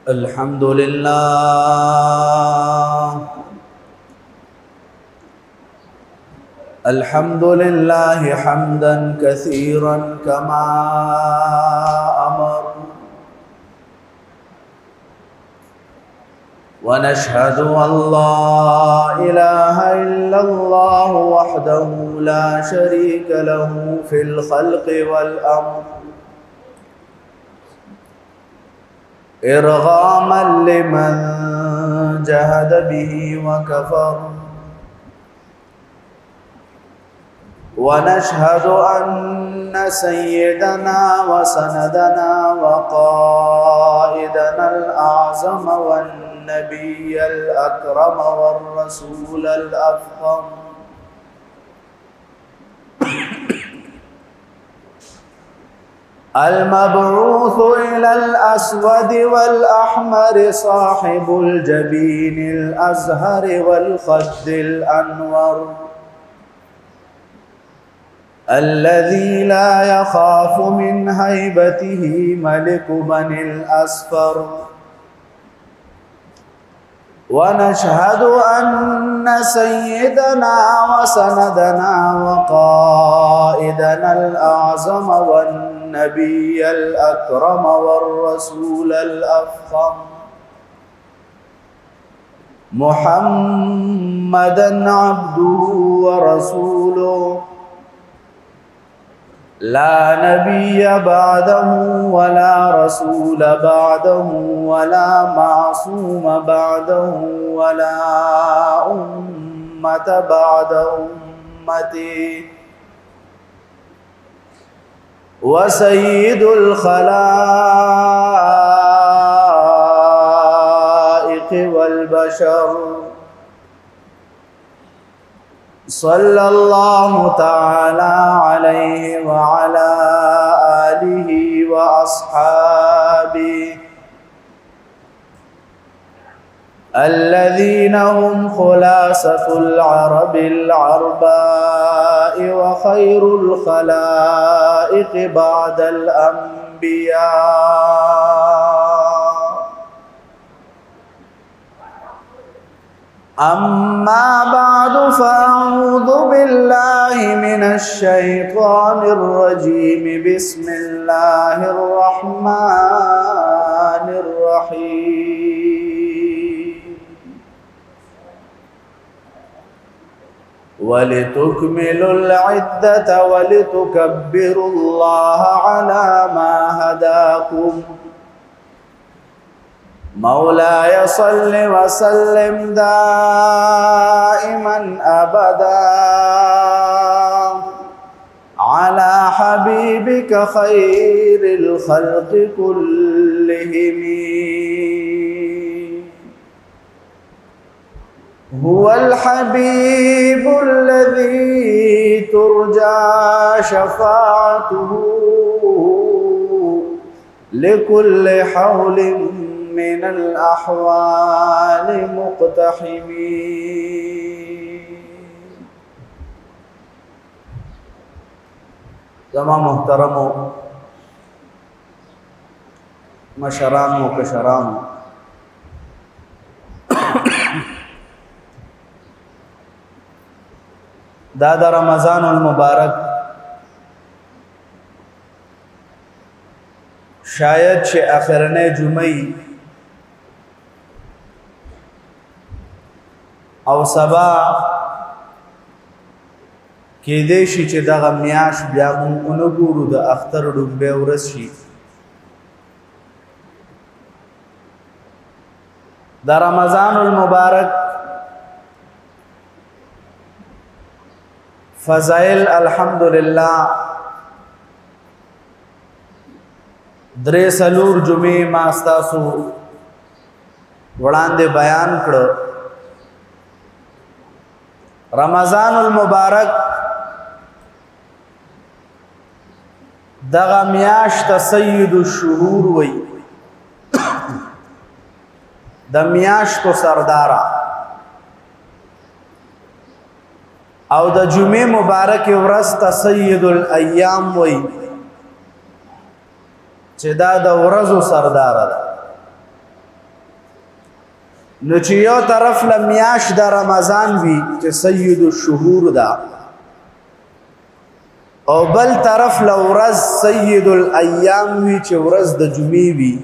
الحمد لله الحمد لله حمدا كثيرا كما أمر، ونشهد أن لا إله إلا الله وحده لا شريك له في الخلق والأمر، إرغاما لمن جهد به وكفر، ونشهد أن سيدنا وسندنا وقائدنا الأعظم والنبي الأكرم والرسول الأفخم المبعوث إلى الأسود والأحمر صاحب الجبين الأزهر والخد الأنور، الذي لا يخاف من هيبته ملك بني الأسفر، ونشهد أن سيدنا وسندنا وقائدنا الأعظم والنبي الأكرم والرسول الأفخم محمدًا عبده ورسوله، لا نبي بعده ولا رسول بعده ولا معصوم بعده ولا أمة بعد أمته، وسيد الخلائق والبشر، صلى الله تعالى عليه وعلى آله وأصحابه الذين هم خلاصة العرب العرباء وخير الخلائق بعد الأنبياء. أما بعد فأعوذ بالله من الشيطان الرجيم. بسم الله الرحمن الرحيم. ولتكملوا العدة ولتكبروا الله على ما هداكم. مولاي صل وسلم دائما أبدا على حبيبك خير الخلق كلهم. هو الحبيب الذي ترجى شفاعته لكل حول من الأحوال مقتحمين. زما محترمو مشرانو کشرانو، دا رمضان المبارک شاید چې اخرنه جمعې او سبا کې دې شي چې دغه میاش بیا مونږ ونګورو د اختر ډومبه ورځ شي. دا رمضان المبارک فضائل الحمدلله درې سلور جمعې ما ستاسو وړاندې بیان کړو. رمضان المبارک دغه میاشت سید الشهور وی، د میاشتو سردارا، او د جمعې مبارک ورځ ته سید الایام وی چې دا د ورځو سردار ده. نو چې یو طرف له میاشت د رمضان وي چې سید الشهور ده، او بل طرف له ورځ سید الایام وي چې ورځ د جمعې وي،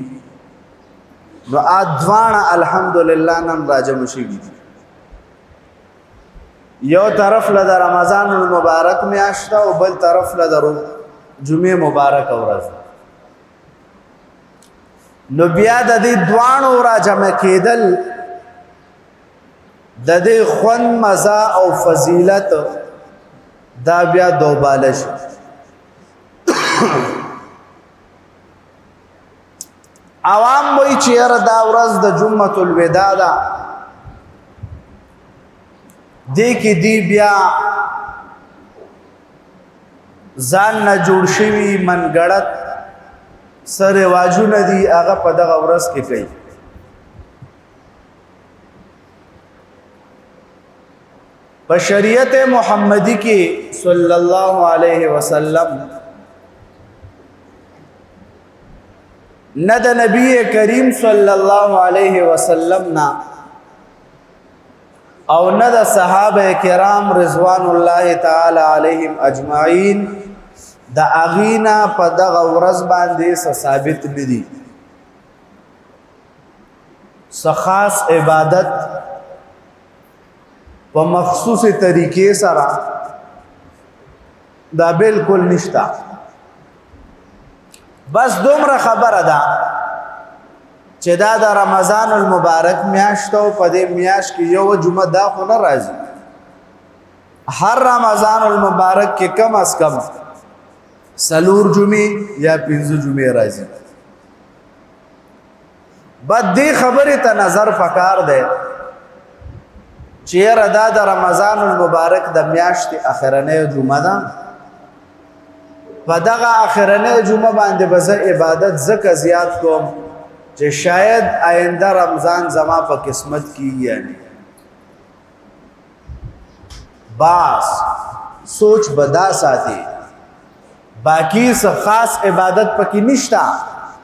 نو ادوانه الحمدلله نن راجم شوي. یو طرف له د رمضان المبارک میاشت او بل طرف له د جمعې مبارک ورځ. نو بیا د دې دوانو راجم کېدل د دې خوند مزه او فضیلت دا بیا دوباله شي. عوام وایي چې یاره دا ورځ د جمعة الوداع ده، دې کې دی بیا ځان نه جوړ شوي منګړت څه رواجونه دي هغه په دغه ورځ کې کوي. په شریعت محمدی کې صلی الله علیه وسلم نه د نبی کریم صلی الله علیه وسلم نه او نه د صحابه کرام رضوان الله تعالی علیهم اجمعین د اغینا په دغه ورځ باندې ثابت ندي څه خاص عبادت په مخصوص طریقې سره دا بالکل نشتا. بس دومره خبره ده چې دا د رمضان المبارک میاشت او په دې میاشت کې یو جمعه دا خو نه راځي. هر رمضان المبارک کې کم از کم 4 جمعې یا 5 جمعې راځي. بد دې خبره ته نظر پکار دی چې دا د رمضان المبارک د میاشتې اخرنۍ جمعه ده. په دغه اخرنۍ جمعه باندې به زه عبادت ځکه زیات کوم چې شاید آینده رمضان زما په قسمت کې یعنی باس سوچ بدا ساتي. باقی څه خاص عبادت پکې نشتا.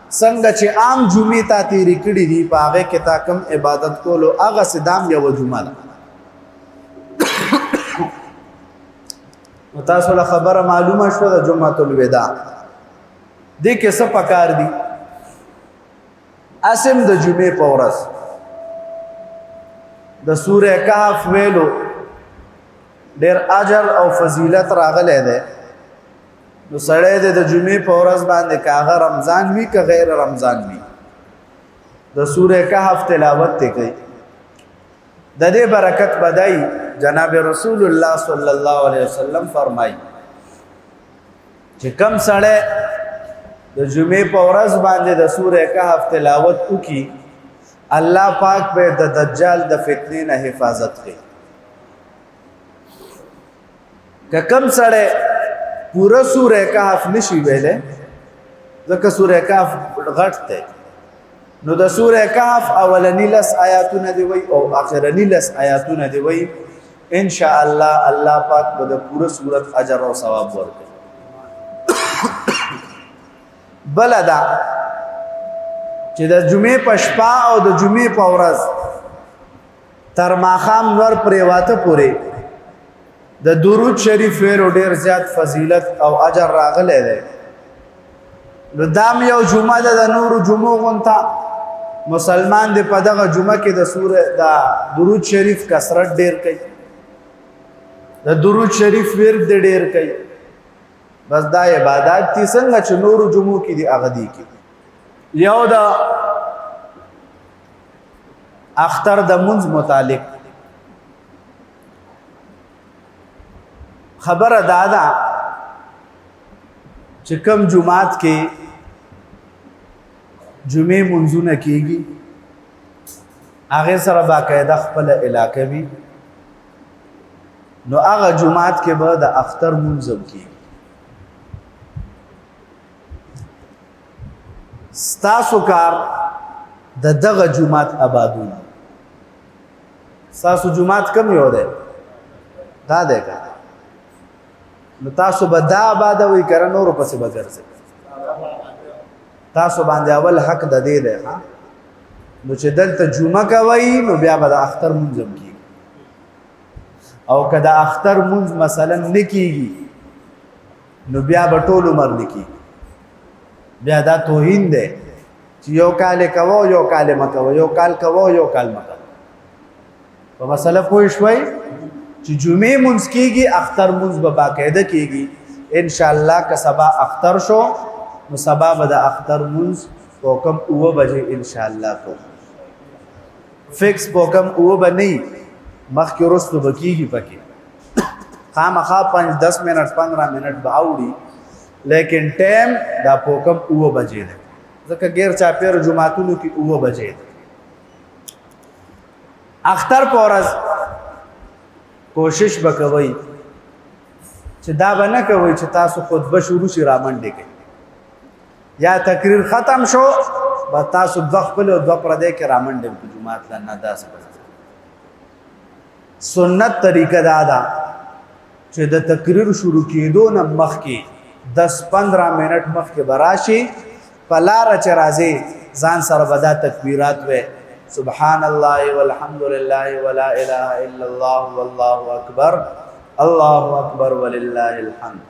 څنګه چې عام جمعې ته تیرې کړي دي په هغه کې تا کم عبادت کولو هغه صدام یو جمعه ده. تاسو له خبره معلومه شو د جمعة الوداع دې کې څه پکار دي. اسم د جمعې په ورځ د سوره کهف ویلو ډېر اجر او فضیلت راغلی دی. نو سړی د جمعې په ورځ باندې که هغه رمضان وي که غیر رمضان وي د سوره کهف تلاوت ته کوي. د دې برکت بدای جناب رسول الله صلی الله علیه وسلم فرمای چې کم سړی د جمعې په ورځ باندې د سوره کهف تلاوت وکي الله پاک به د دجال د فتنې نه حفاظت کوي. که کم سړی پورا سوره کهف نشي ویلې ځکه سوره کهف غټ دی نو د سوره کهف اولنی لس آیاتونه دی وی او اخرنی لس آیاتونه دی وی ان شاء الله الله پاک به د پوره صورت اجر او ثواب ورکړي. بلدا چې د جمعې په شپه او د جمعې په ورځ تر ماښام نور پریواته پورې د درود شریف ویلو ډیر زیات فضیلت او اجر راغلی دی. نو دام یو جمعه ده د نورو جمعو غونته مسلمان دی په دغه جمعه کې د سوره د درود شریف کثرت ډیر کوي د درود شریف ورد ډیر کوي. بس دا عبادت دي څنګه چې نورو جمعو کې دي هغه دي کې یو د اختر د منځ متعلق خبره دادا چې کم جمعات کې جمعې منځونه کېږي هغه سره باقاعده خپل علاقه وي نو هغه جمعات کې به د اختر منځم کېږي. ستاسو کار د دغه جمعات آبادون. ستاسو جمعات کم یو دی دا دی که نو تاسو به دا آباده وي که نورو پسې به ګرځئ. تاسو باندې اول حق د دې دی ها نو چې دلته جمعه کوي نو بیا به د اختر مونځ هم کیږي او که د اختر مونځ مثلا نه کیږي نو بیا به ټول عمر نه کیږي بیا دا توهین دی چې یو کال کوو یو کال مه کوو یو کال کوو یو کال مه کوو په مسله پوه شوئ چې جمعې مونځ کیږي اختر مونځ به باقاعده کیږي انشاءالله که سبا اختر شو نو سبا به د اختر مونځ په کم 9 بجې انشاءالله کو فکس په کم 9 به نه مخکې وروستو به کیږي پکې خامخا 5-10 منټ 15 منټ به اوړي لیکن ټایم دا په کم 9 بجې دی ځکه غیر چاپیر جمعاتونو کې 9 بجې دی اختر په ورځ کوشش وکوي چې دا به نه کوئ چې تاسو خطبه شروع شي رامنډې کوي یا تقریر ختم شو به تاسو دوه خپل او دوه پردې کې رامنډې په جمعات لا نه داسې سنت طریقه دا ده چې د تقریر شروع کېدو نه مخکې 10-15 منټ مخکې به راشي په لاره چې راځي ځان سره به دا تکبیرات وې سبحان الله والحمد لله ولا اله الا الله والله اکبر الله اکبر ولله الحمد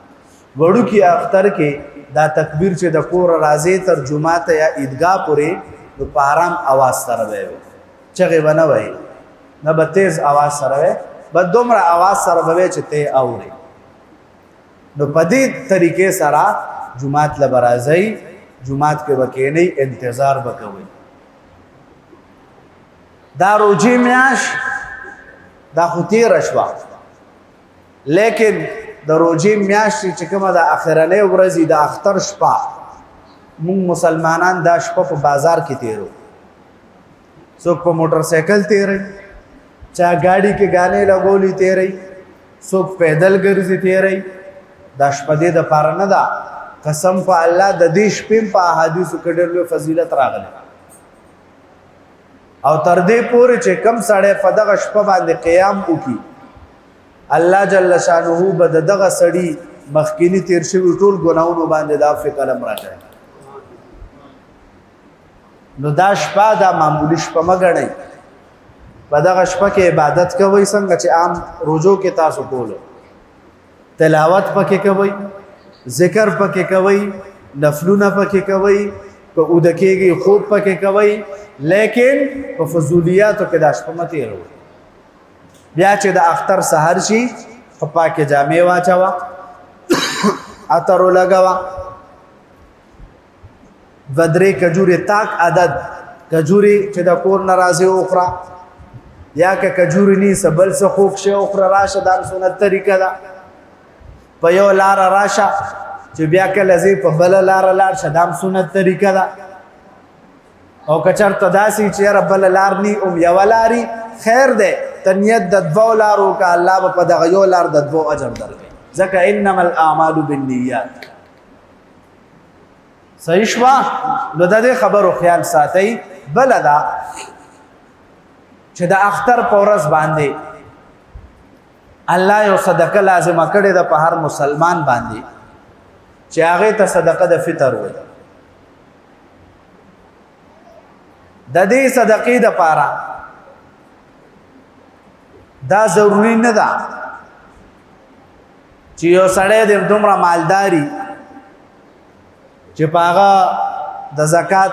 وړو کې اختر کې دا تکبیر چې د کور راځي تر جمعه یا عیدګاه پورې د پارام आवाज سره وي چغه ونه وي نه به تیز आवाज سره وي بس دومره आवाज سره به چې ته اوري نو په دې طریقې سره جمعه ل برازي جمعه کې وکینی انتظار وکوي دا روجی میاش دا خطی رشوا لیکن د روجی میاش چې کومه د اخرنۍ ورځې د اختر شپه مونږ مسلمانان دا شپه په بازار کې تیرو څوک په موټر سایکل تیري چا ګاډي کې غانې لګولې تیري څوک پیدل ګرځي تیري دا شپه دې د پاره نه ده قسم په الله د دې شپې په احادیثو کې ډېر لوی فضیلت راغلی او تر دې پورې چې کم سړی په دغه شپه باندې قیام وکړي الله جل شانه به دغه سړی مخکینی تیر شوی ټول ګناونو باندې د عفو کلم راځي نو دا شپه دا معمولی شپه مګړی په دغه شپه کې عبادت کوي څنګه چې عام روزو کې تاسو کولو تلاوت پکې کوي ذکر پکې کوي نفلونه پکې کوي په اودکېږي خوب پکې کوي لیکن په فضولیاتو کې د شپه مته وروي بیا چې د اختر سحر شي په پاکه جامې واچوا اتر لګوا بدرې کجوري تاک عدد کجوري چې د کور ناراضي اوخرا یا که کجوري ني سبل څه خوښ شه اوخرا راشه د سنت طریقه ده په یو لار راشه چې بیا کله زی په بل لار شدام سنت طریقه ده او کچر تداسي چې رب لار ني یو لاري خیر ده تنیت د دو لارو کا الله په دغه یو لار د دو اجر درکړي ځکه انما الاعمال بالنیات صحیح شوا نو د دې خبرو خیال ساتي بلدا چې د اختر پورس باندې الله یو صدقه لازمه کړې ده په هر مسلمان باندې چې هغه ته صدقه د فطر وي د دې صدقې د پاره دا ضروری نه ده چې یو سړی د دومره مالداري چې پاغه د زکات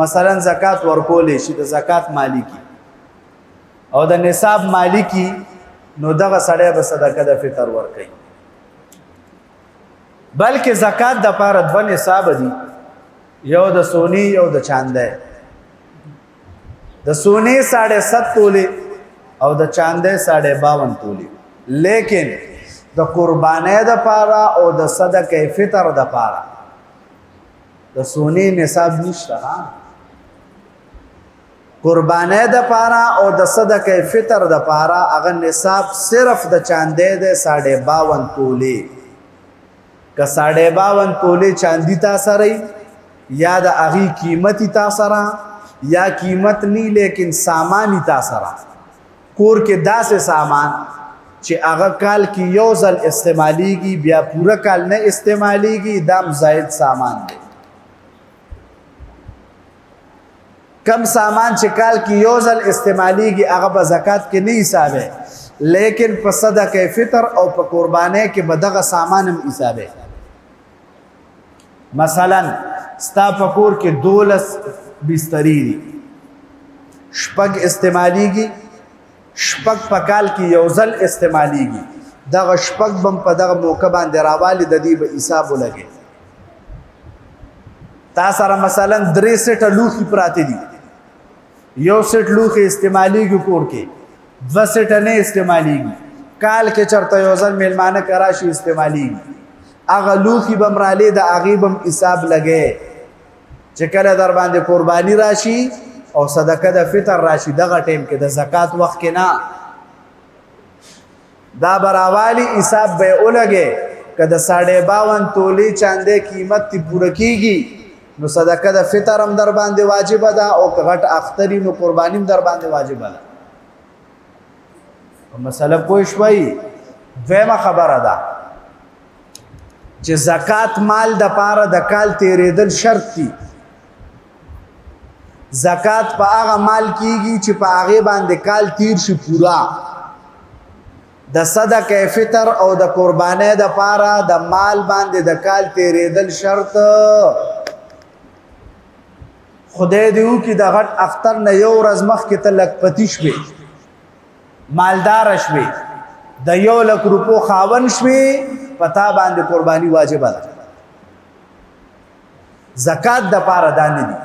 مثلا زکات ورکولې شي د زکات مالکی او د نصاب مالکی نو دغه سړی به صدقه د فطر ورکړي بلکې زکات د پاره د نصاب دي یو د سونی یو د چاندې د سونی 7.5 تولې او د چاندې 52 تولې لیکن د قربانې د پاره او د صدقه فطر د پاره د سونی نصاب نشته ها قربانې د پاره او د صدقه فطر د پاره هغه نصاب صرف د چاندې د 52 تولې که 52 تولې چاندی تا سره یا د اغي قیمتي تا سره یا قیمت نی لیکن سامانی تا سره کور کې داسې سامان چې هغه کال کې یو ځل استعماليږي بیا پورا کال نه استعماليږي دام زائد سامان دی کم سامان چې کال کې یو ځل استعمالیږي هغه به زکات کې نه حسابه لیکن په صدقه فطر او په قربانۍ کې به دغه سامان هم حسابه مثلا ستا په کور کې 12 بسترې دي شپږ استعمالیږي شپږ په کال کې یو ځل استعمالیږي دغه شپږ بم په دغه موقع باندې راوالي د دې به حساب ولګي تا سره مثلا 3 سټه لوخي پراته دي یو سټ لوخي استعمالیږي کور کې 2 سټه نه استعمالیږي کال کې چرته یو ځل میلمانه کراشي استعمالیږي هغه لوخي بم رالي د هغې بم حساب لګي چې کله در باندې قرباني راشي او صدقه د فطر راشي دغه ټیم کې د زکات وخت کې نه دا براوالی حساب به ولګي که د 52 تولې چاندې قیمت تی پوره کیږي نو صدقه د فطر هم در باندې واجب ده او غټ اختری نو قربانی هم در باندې واجب ده په مسله پوه شوي دویمه خبره ده چې زکات مال د پاره د کال تیرېدل شرط دي زکات په هغه مال کیږي چې په هغه باندې کال تیر شي پورا د صدقه فطر او د قربانۍ د پاره د مال باندې د کال تیرېدل شرط خدای دې وکړي د غټ اختر نه یو ورځ مخکې ته لکپتی شوې مالدار شوې د 1 لک روپو خاون شوې پتا باندې قرباني واجب ده زکات د پاره دانه دي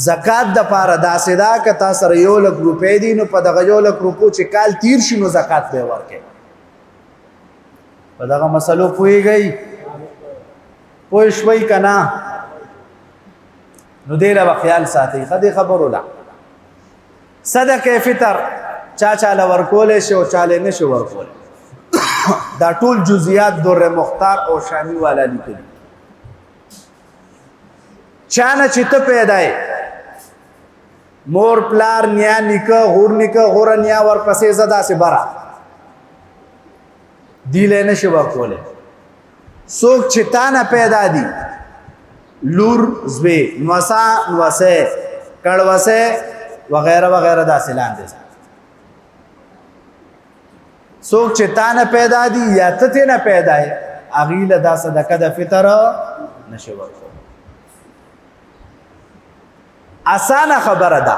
زکات د پاره داسې دا که تاسو سره 1 لک روپۍ دي نو په دغه 1 لک روپو چې کال تیر شي نو زکات به ورکړي په دغه مسلو پوهیږئ پوه شوئ که نه نو دې له به خیال ساتئ ښه دې خبرو له صدقه فطر چا چاله ورکولی شي او چاله نه شي ورکولی دا ټول جزئیات در مختار او شامی والا لیکلي چا نه چې ته پیدا یې مور پلار نیا نیکه غور نیکه غوره نیا ورپسې زه داسې بره دیلی نشي ورکولی څوک چې تا نه پیدا دي لور زوی نوسا نوسه کړوسه وغیرہ وغیرہ داسې لاندې څوک چې تا نه پیدا دي یا ته نه پیدا یې هغې له دا صدقه د فطر نشي ورکولی اسانه خبره ده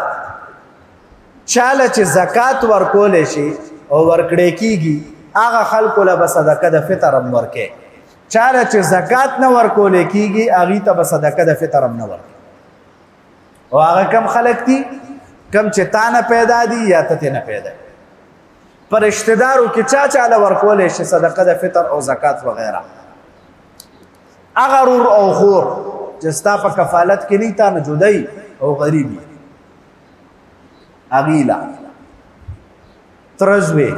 چاله چې زکات ورکولی شي او ورکړی کیږي هغه خلکو له به صدقه د فطر هم ورکې چاله چې زکات نه ورکولی کیږي هغې ته به صدقه د فطر هم نه ورکې او هغه کم خلک دي کم چې تا نه پیدا دي یا ته نه پیدا پر رشتهدارو کې چا چاله ورکولی شي صدقه د فطر او زکات وغیره هغه رور او خور چې ستا په کفالت کې نه تا نه جدی او غریبی اغیلا ترزوی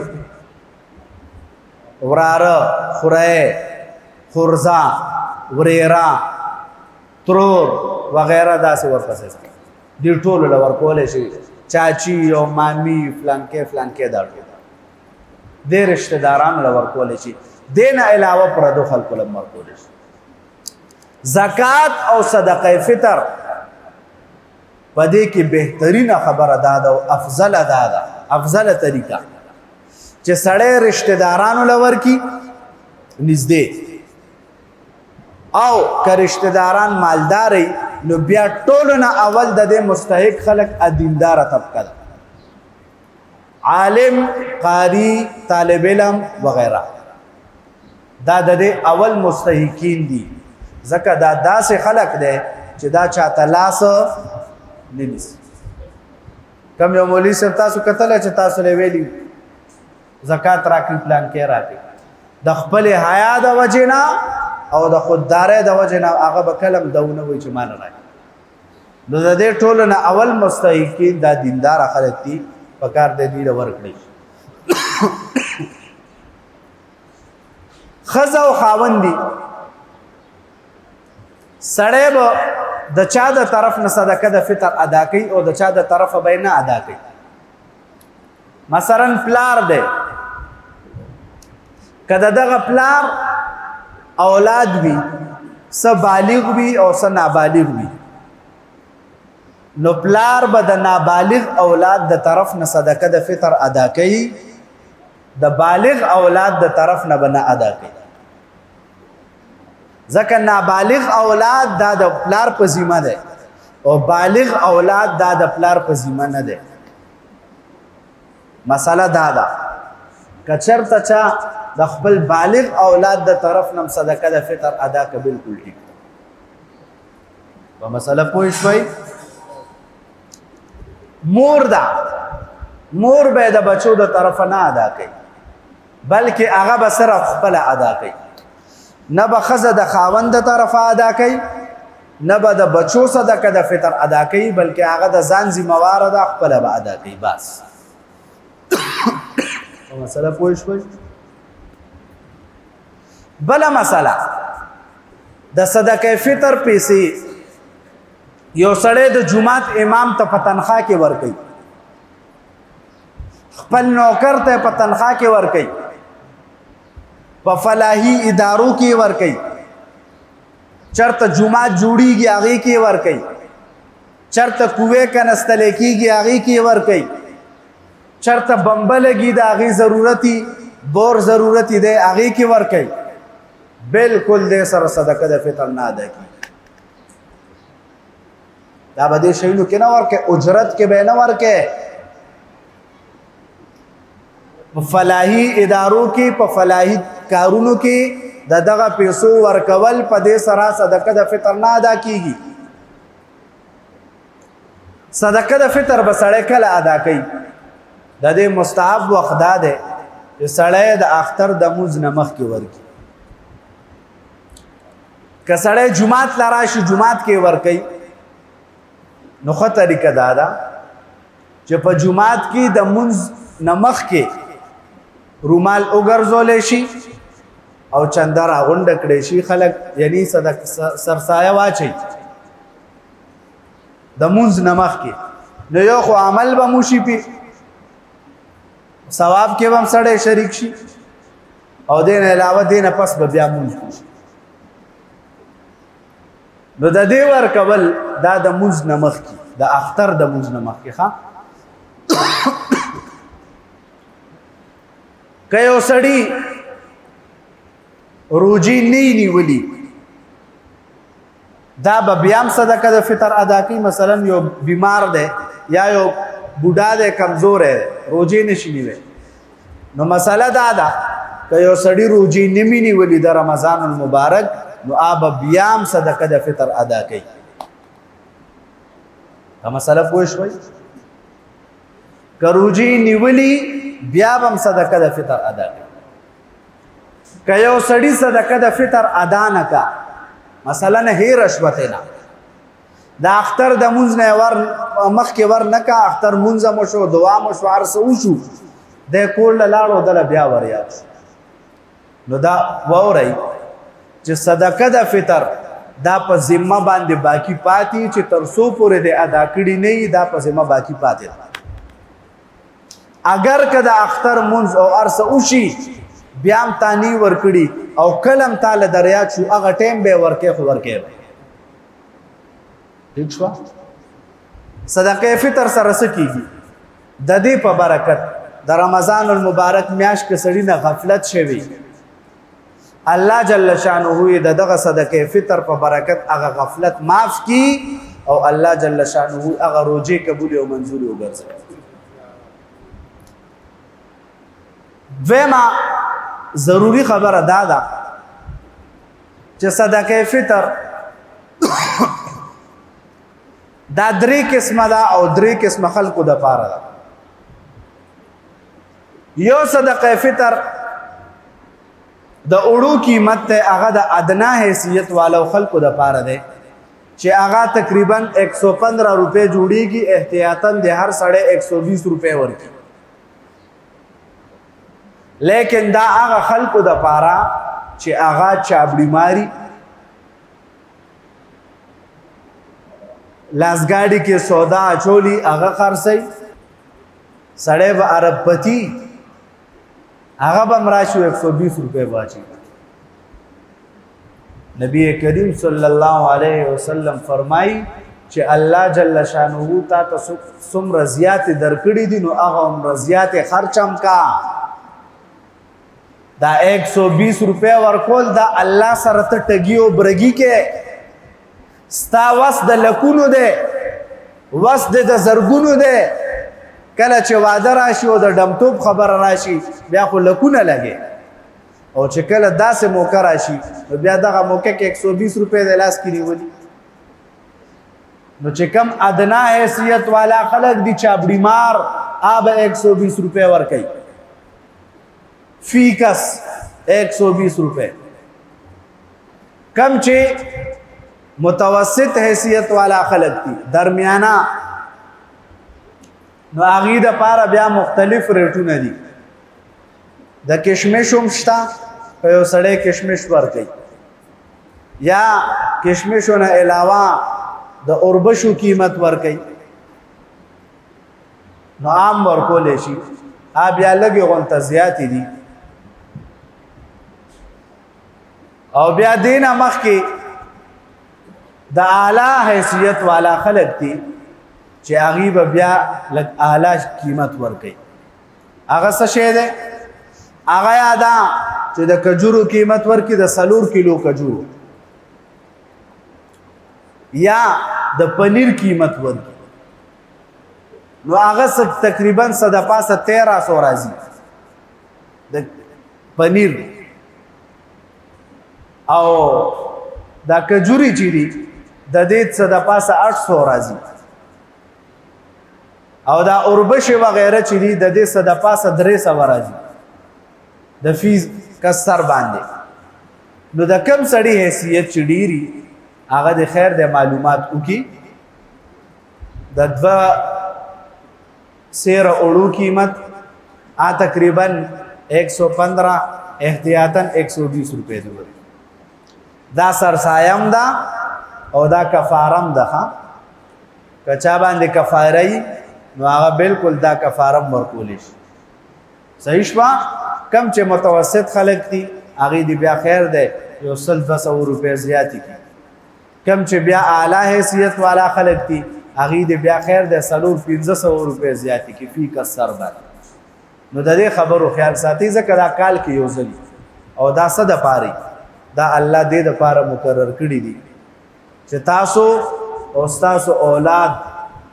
وراره خوره خورزا وریرا ترور وغیرہ داسې ورپسې دې ټولو له ورکولی شي چاچی او مامی فلانکې فلانکې دا ټول دې رشته دارانو له ورکولی شي دې نه علاوه پردو خلکو له ورکولی شي زکات او صدقه فطر پدې کې بهترینه خبره دا ده او افضل دا ده افضل طریقه چې سړی رشته دارانو لور کی نږدې او که رشته داران مالداري نو بیا ټولو نه اول د دې مستحق خلک دینداره طبقه ده عالم قاری طالب علم وغیرہ دا د دې اول مستحقین دي ځکه دا داسې خلک دی چې دا چاته لاس نه نیسي کم یو مولوي صاحب تاسو کتلی چې تاسو له ویلي زکات راکړي پلان کې راکړي د خپلې حیا د وجې نه او د خوددارۍ د وجې نه هغه به کلم دونه وایي چې ما نه راکړي نو د دې ټولو نه اول مستحقین دا دینداره خلک دي په کار د دې له ورکړي ښځه او خاوند دي سړی به د چا د طرف نه صدقه د فطر ادا کوي او د چا د طرفه به نه ادا کوي مثلا پلار دی که د دغه پلار اولاد وي څه بالغ وي او څه نابالغ وي نو پلار به د نابالغ اولاد د طرف نه صدقه د فطر ادا کوي د بالغ اولاد د طرف نه به نه ادا کوي ځکه نابالغ اولاد دا د پلار په ذمه ده او بالغ اولاد دا د پلار په ذمه نه ده مسله دا ده که چېرته چا د خپل بالغ اولاد د طرف نه صدقه د فطر ادا که بالکل ټیک په مسله پوه شوئ مور دا مور به د بچو د طرف نه ادا کوي بلکې هغه به صرف خپل ادا کوي نه به ښځه د خاوند د طرفه ادا کوي نه به د بچو صدقه د فطر ادا کوي بلکې هغه د ځان ذمهواره ده خپله به ادا کوي بس مسله پوه شوئ بله مسله د صدقه فطر پیسې یو سړی د جماعت امام ته په تنخواه کې ورکوي خپل نوکر ته په تنخواه کې ورکوي په فلاحي ادارو کې ورکوي چرته جماعت جوړیږي هغې کې ورکوي چرته کوې کنستلی کېږي هغې کې ورکوي چرته بمبه لګي د هغې ضرورتي بور ضرورتي دی هغې کې ورکوي بالکل دې سره صدقه د فطر نه ادا کېږي دا به دې شیونو کې نه ورکې اجرت کې به نه ورکې په فلاحي ادارو کې په فلاحي کارونو کې د دغه پیسو ورکول په دې سره صدقه د فطر نه ادا کېږي صدقه د فطر به سړی کله ادا کوي د دې مستحب وخت دا دی چې سړی د اختر د مونځ نه مخکې ورکړي که سړی جومات ته راشي جومات کې ورکوي نو ښه طریقه دا ده چې په جومات کې د مونځ نه مخکې رومال وګرځولی شي او چنده راغونډه کړی شي خلک یعنی سرسایه واچوي د مونځ نه مخکې نو یو خو عمل به مو شي پې ثواب کې به هم سړی شریک شي او دې نه علاوه دې نه پس به بیا مونځ وشي نو د دې ورکول دا د مونځ نه مخکې د اختر د مونځ نه مخکې ښه که یو سړي روجي نه نیولي دا به بیا هم صدقه د فطر ادا کوي مثلا یو بیمار دی یا یو بوډا دی کمزور دی روجي نشي نیولی نو مسله دا ده که یو سړي روجي نه وي نیولي د رمضان المبارک نو آب بیام صدقه د فطر ادا کوي دا مسله پوه شوئ که روجي نیولي بیا به هم صدقه د فطر ادا کوي که یو سړي صدقه د فطر ادا نه کا مثلا هیره شوه ترې نه د اختر د مونځ نه مخکې ور نه کا اختر مونځ مو شو دعا مو شو هر څه وشو دی کور له لاړو دله بیا ور یاد شو نو دا واورئ چې صدقه د فطر دا په ذمه باندې باقی پاتې چې تر څو پورې د ادا کړي نه وي دا په ذمه باقی پاتې ده اگر که د اختر مونځ او هر څه وشي بیا هم تا نه ورکړي او کله هم تاله در یاد شو هغه ټایم به یې ورکې خو ورکې به ٹھیک شوه صدقه فطر سره څه کېږي د دې په برکت د رمضان المبارک میاشت کې سړي نه غفلت شوي الله جل شانه د دغه صدقه فطر په برکت هغه غفلت معاف کی او الله جل شانه هغه روزه قبول او منظور وګرځي وما ضروری خبره دا ده چې صدقه فطر دا درې قسمه ده او درې قسمه خلقو د پاره ده یو صدقه فطر د اړو قیمت ته هغه د ادنا حیثیت والو خلقو د پاره ده چې هغه تقریبا 115 روپے جوړیږي احتیاطاً د هر سړی 120 روپے ورکړي لیکن دا هغه خلقو د پاره چې هغه چابړی ماری لاسګاډي کې سودا اچولی هغه خرڅي سړی به عرب پتی هغه به مراشو 120 روپے واچي نبی کریم صلی الله علیه وسلم فرمای چې الله جل شانه تا ته څومره زیاتې درکړي دي نو هغه عمره زیاتې خرچم کا. دا 120 روپے ورکول دا الله سره ته ټګي او برګي کې ستا وس د لکونو دی وس د زرګونو دی. کله چې واده راشي او د ډمټوب خبره راشي بیا خو لکونه لګي او چې کله داسې موقع راشي نو بیا دغه موقع کې 120 روپے د لاس کې نیولي. نو چې کم ادنا حیثیت والا خلق دی چابڑی مار آب 120 روپے ورکی فی کس 120 روپے. کم چې متوسط حیثیت والا خلق دی درمیانا نو هغې دپاره بیا مختلف ریټونه دي. د کشمش هم شته که یو سړی کشمش ورکوي یا کشمشو نه علاوه د اوربشو قیمت ورکوي نو عام ورکولی شي. بیا لږې غونته زیاتې دي. او بیا دې نه مخکې د اعلی حیثیت والا خلق دي چې هغې به بیا لږ اعلی قیمت ورکوي. هغه څه شی دی؟ هغه یا ده چې د کجورو قیمت ورکړي د 4 کیلو کجورو یا د پنیر قیمت ورکړي نو هغه تقریبا صد پاسه 1300 راځي د پنیر. او دا کجوري چې دي د دې صد پاسه 800 راځي. او دا اوربش وغیره چې دي د دې صد پاسه 300 راځي د فیز کسر باندې. نو د کم سړی حیثیت چې ډیری هغه د خیر د معلومات وکي. د 2 سیر اړو قیمت تقریبا 115 احتیاطاً 120 روپے دی. دا سرسایم دا او دا کفارم ده. کچا باندې کفاره نو هغه بالکل دا کفارم ورکولی شي. صحیح شوا. کم چې متوسط خلق دي هغې دی بیا خیر دی یو 200 روپے زیاتی کی. کم چې بیا اعلی حیثیت والا خلق دي هغې دی بیا خیر دی 400-500 روپے زیاتی کی فی کسر باندې. نو د دې خبرو خیال ساتي ځکه دا کال کې یو ځلي او دا څه دپاره دا الله دې دپاره مقرر کړي دي چې تاسو او ستاسو اولاد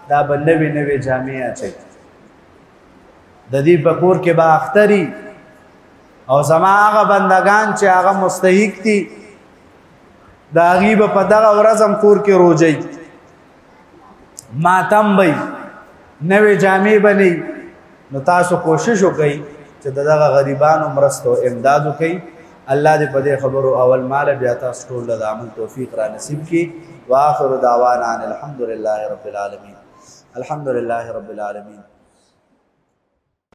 دا به نوې نوې جامې اچوي. د دې په کور کې به اختري او زما هغه بندگان چې هغه مستحق دي د هغې به په دغه ورځ هم کور کې روژئ ماتم به نوې جامې به نه. نو تاسو کوشش وکئ چې د دغه غریبانو مرسته او امداد وکئ. الله دې په دې خبرو اول مال بیا تاسو ټول د عمل توفیق را نصیب کړي. واخر دعوانا ان الحمد لله رب العالمین. الحمد لله رب العالمین.